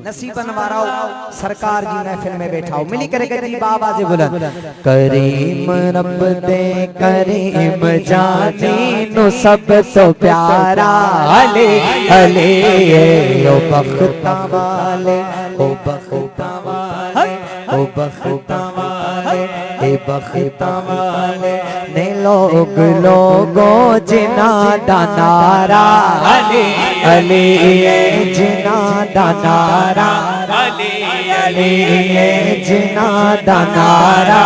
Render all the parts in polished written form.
नसीबन वाराओ सरकार जी महफिल में बैठाओ मिली करे जी बाबा जी बुलंद करीम रब दे करीम जानी नु सब तो प्यारा अले अले ओ बख्ता वाले ओ बख्ता वाले ओ बख्ता वाले ए बख्ता वाले ने लोग लोगों जिना दानारा अले अले जिना दानारा अले अले जिना दानारा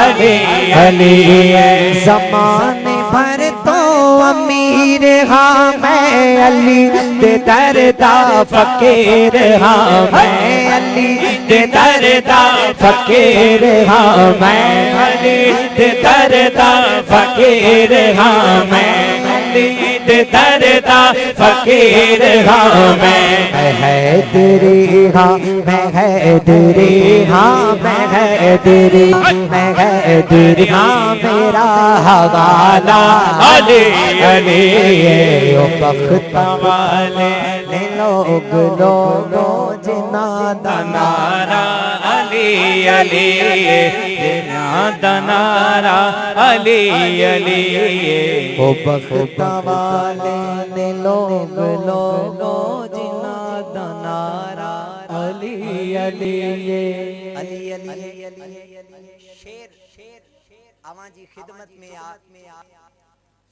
अले अले ज़माने भर तो अमीर हाँ मैं अली दे दरदा फकीर हाँ मैं अली दे दरदा फकीर हाँ मैं अली दे दरदा फकीर हाँ मैं अली दे दरदा फकीर हाँ मैं हैदरी हाँ मैं हैदरी हाँ मैं हैदरी मैं हैदरी हाँ मेरा हवाला अली अली ओ बख्ता वाले ने लोग लोगों जिना दनारा अली अली जिना दनारा अली अली ओ बख्ता वाले ने लोग लोगों जिना दनारा अली अली अली अली शेर आवाजी खिदमत में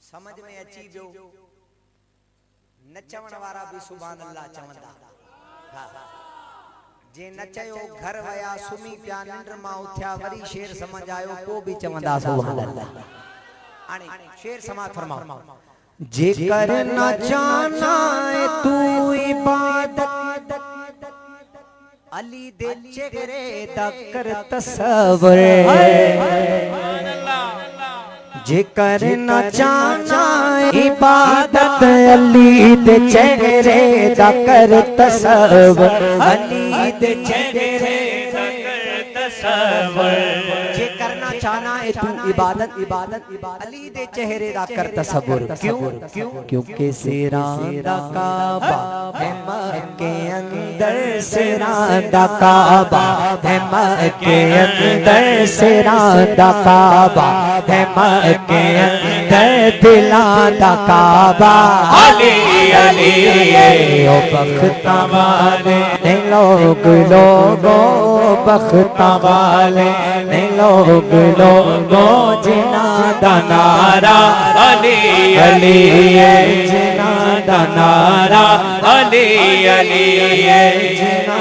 समझ में अची जो नचवण वारा भी सुभान अल्लाह चवंदा जे नचयो घर वया सुमी प्या निंड मां उठया वरी शेर समझ आयो को भी चवंदा सुभान अल्लाह आने शेर समात फरमाओ जे कर न जाना है तू इबादत अली दे चेहरे दा कर तसव्वुर जे कर न जाना इबादत अली दे चेहरे दा कर तसव्वुर अली दे चेहरे दा कर तसव्वुर जे करना चाहना है तू इबादत इबादत अली दे चेहरे दा कर तसव्वुर क्यों क्योंकि सिरा दा काबा है मक्के अंदर सिरा दा काबा है मक्के अंदर सिरा दा काबा है मक्के अंदर दिला दा काबा अली अली ओ बख्ता वाले ने लोग लोगों बख्ता वाले ने लोग लोगों जिना दनारा अली अली जिना दनारा अली अली जिना